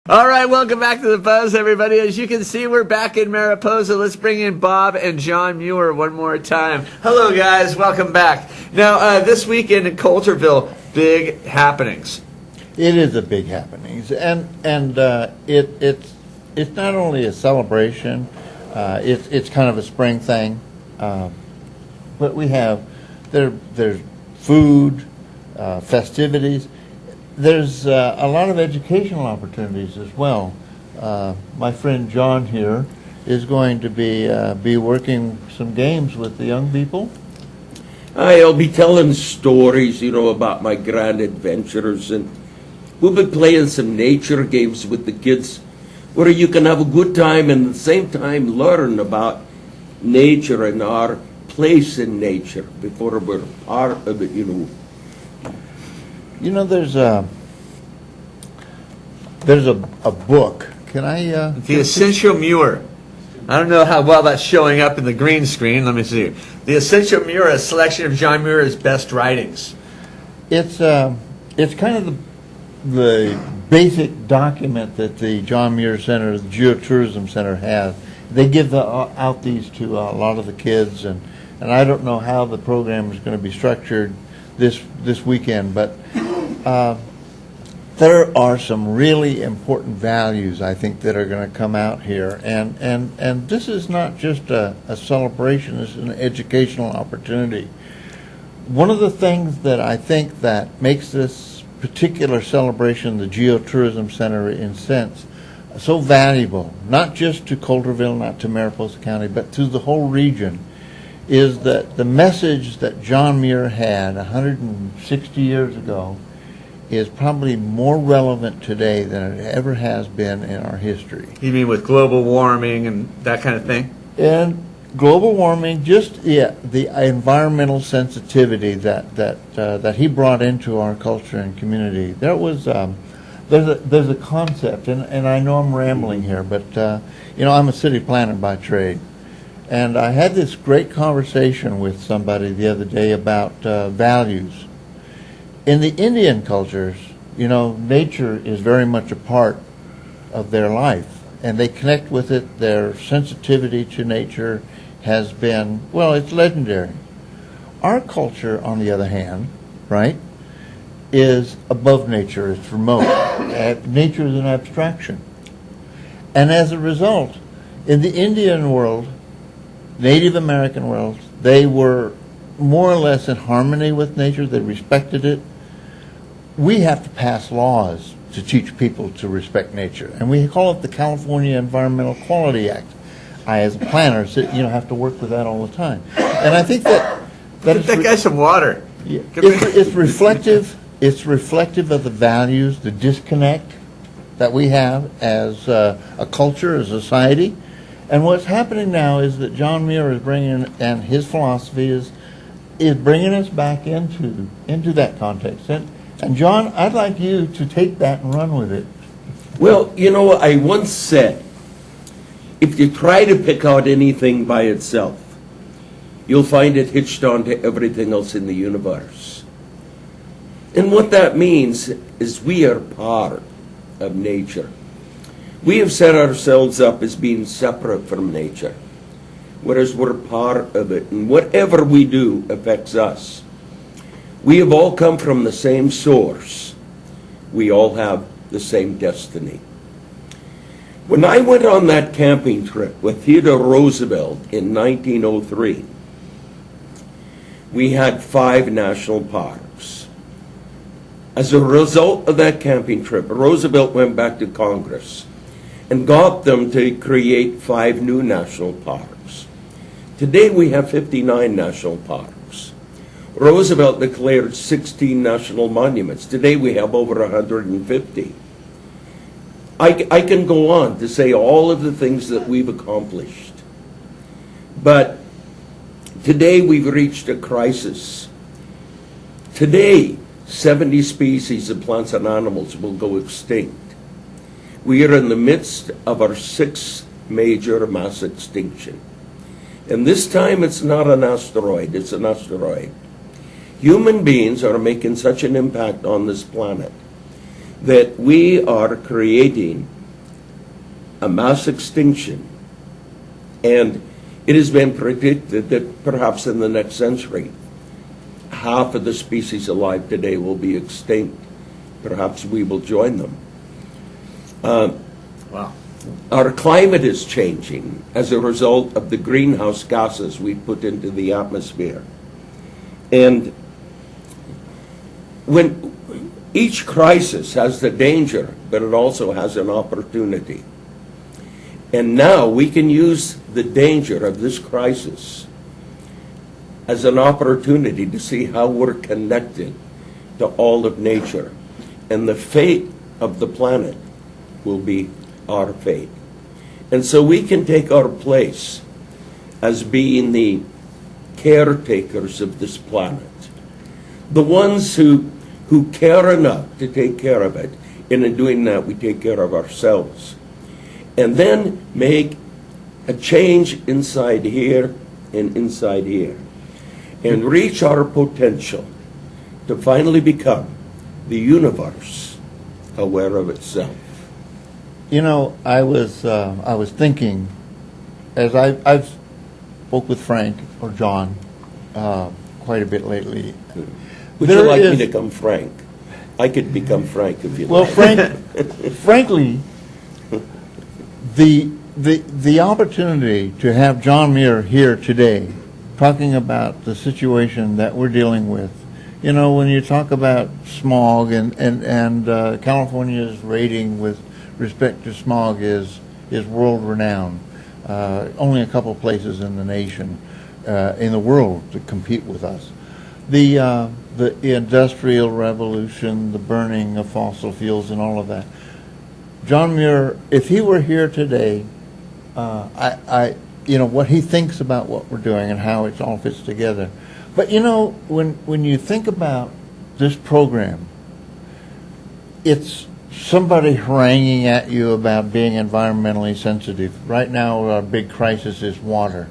All right, welcome back to The Buzz, everybody. As you can see, we're back in Mariposa. Let's bring in Bob and John Muir one more time. Hello, guys. Welcome back. Now, this weekend in Coulterville, big happenings. It is a big happenings, and it's not only a celebration. It's kind of a spring thing, but we have there's food, festivities. There's a lot of educational opportunities as well. My friend John here is going to be working some games with the young people. I'll be telling stories, about my grand adventures, and we'll be playing some nature games with the kids where you can have a good time and at the same time learn about nature and our place in nature before we're part of it, There's a book. Can I? The Essential Muir. I don't know how well that's showing up in the green screen. Let me see. The Essential Muir, a selection of John Muir's best writings. It's kind of the basic document that the John Muir Center, the Geotourism Center, has. They give out these to a lot of the kids, and I don't know how the program is going to be structured this weekend, but there are some really important values, I think, that are going to come out here, and this is not just a celebration, it's an educational opportunity. One of the things that I think that makes this particular celebration, the Geotourism Center, in a sense, so valuable, not just to Coulterville, not to Mariposa County, but to the whole region, is that the message that John Muir had 160 years ago is probably more relevant today than it ever has been in our history. You mean with global warming and that kind of thing? And global warming, the environmental sensitivity that he brought into our culture and community. There was there's a concept, and I know I'm rambling here, but I'm a city planner by trade. And I had this great conversation with somebody the other day about values. In the Indian cultures, nature is very much a part of their life, and they connect with it. Their sensitivity to nature has been, it's legendary. Our culture, on the other hand, right, is above nature. It's remote. Nature is an abstraction. And as a result, in the Indian world, Native American world, they were more or less in harmony with nature. They respected it. We have to pass laws to teach people to respect nature, and we call it the California Environmental Quality Act. I, as a planner, have to work with that all the time. And I think that Get that guy some water. It's reflective. It's reflective of the values, the disconnect that we have as a culture, as a society. And what's happening now is that John Muir is bringing, and his philosophy is bringing us back into that context. And John, I'd like you to take that and run with it. Well, I once said, if you try to pick out anything by itself, you'll find it hitched on to everything else in the universe. And what that means is we are part of nature. We have set ourselves up as being separate from nature, whereas we're part of it, and whatever we do affects us. We have all come from the same source. We all have the same destiny. When I went on that camping trip with Theodore Roosevelt in 1903, we had 5 national parks. As a result of that camping trip, Roosevelt went back to Congress and got them to create 5 new national parks. Today we have 59 national parks. Roosevelt declared 16 national monuments. Today we have over 150. I can go on to say all of the things that we've accomplished. But today we've reached a crisis. Today, 70 species of plants and animals will go extinct. We are in the midst of our 6th major mass extinction. And this time it's not an asteroid, it's an asteroid. Human beings are making such an impact on this planet. that we are creating a mass extinction, and it has been predicted that perhaps in the next century, half of the species alive today will be extinct. Perhaps we will join them. Wow. Our climate is changing as a result of the greenhouse gases we put into the atmosphere. And when each crisis has the danger, but it also has an opportunity. And now we can use the danger of this crisis as an opportunity to see how we're connected to all of nature. And the fate of the planet will be our fate. And so we can take our place as being the caretakers of this planet. The ones who care enough to take care of it. And in doing that, we take care of ourselves. And then make a change inside here and inside here. And reach our potential to finally become the universe aware of itself. You know, I was thinking, as I've spoke with Frank or John quite a bit lately. Would you like me to become Frank? I could become Frank if you well, like. frankly, the opportunity to have John Muir here today, talking about the situation that we're dealing with. You know, when you talk about smog and California's rating with respect to smog is world renowned. Only a couple places in the nation, in the world, to compete with us. The industrial revolution, the burning of fossil fuels, and all of that. John Muir, if he were here today, you know what he thinks about what we're doing and how it all fits together. But you know, when you think about this program, it's somebody haranguing at you about being environmentally sensitive. Right now, our big crisis is water.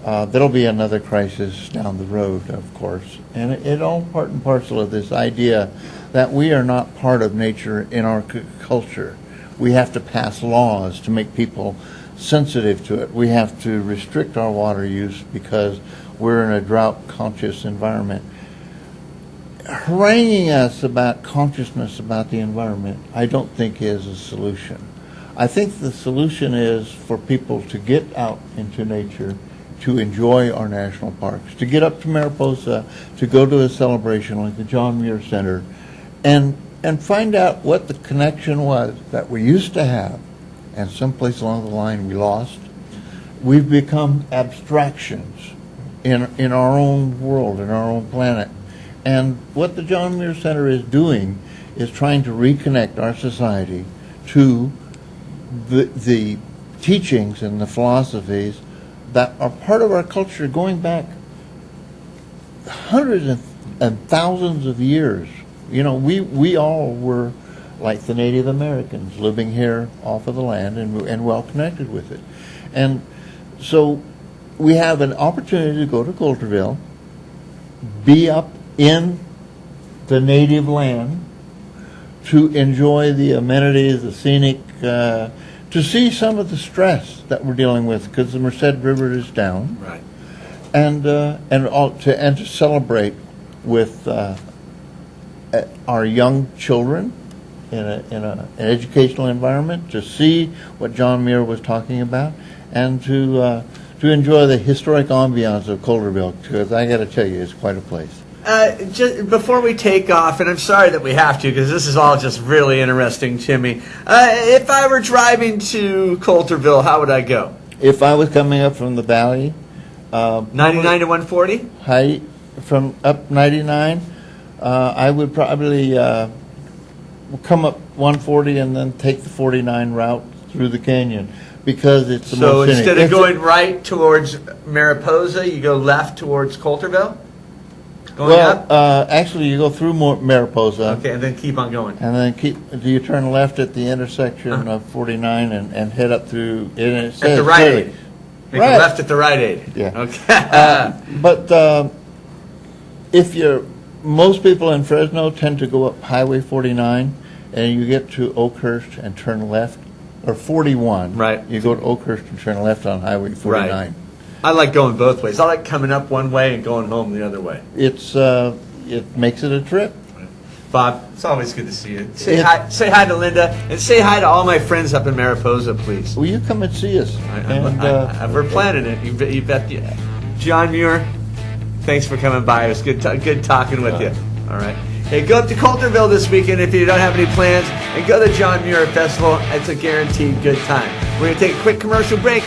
There'll be another crisis down the road, of course. And it all part and parcel of this idea that we are not part of nature in our culture. We have to pass laws to make people sensitive to it. We have to restrict our water use because we're in a drought-conscious environment. Haranguing us about consciousness about the environment, I don't think is a solution. I think the solution is for people to get out into nature, to enjoy our national parks, to get up to Mariposa, to go to a celebration like the John Muir Center, and find out what the connection was that we used to have, and someplace along the line we lost. We've become abstractions in our own world, in our own planet. And what the John Muir Center is doing is trying to reconnect our society to the teachings and the philosophies that are part of our culture going back hundreds and thousands of years. You know, we all were like the Native Americans, living here off of the land and well connected with it. And so we have an opportunity to go to Coulterville, be up in the native land, to enjoy the amenities, the scenic, to see some of the stress that we're dealing with because the Merced River is down, Right. and to celebrate with our young children in an educational environment, to see what John Muir was talking about, and to enjoy the historic ambiance of Coulterville, because I got to tell you, it's quite a place. Just before we take off, and I'm sorry that we have to because this is all just really interesting to me. If I were driving to Coulterville, how would I go? If I was coming up from the valley, 99 to 140? height from up 99, I would probably come up 140 and then take the 49 route through the canyon because it's the So most scenic. instead of going right towards Mariposa, you go left towards Coulterville? Going up? Actually, you go through Mariposa. Okay, and then keep on going. And then you turn left at the intersection of 49 and head up through. And it At says the Rite clearly- Aid. Make Right. a left at the Rite Aid. Yeah. Okay. But if most people in Fresno tend to go up Highway 49, and you get to Oakhurst and turn left, or 41. Right. You go to Oakhurst and turn left on Highway 49. Right. I like going both ways. I like coming up one way and going home the other way. It makes it a trip. Bob, it's always good to see you. Say hi to Linda, and say hi to all my friends up in Mariposa, please. Will you come and see us? We're planning it. You bet. John Muir, thanks for coming by. It was good talking with you. All right. Hey, go up to Coulterville this weekend if you don't have any plans, and go to the John Muir Festival. It's a guaranteed good time. We're going to take a quick commercial break.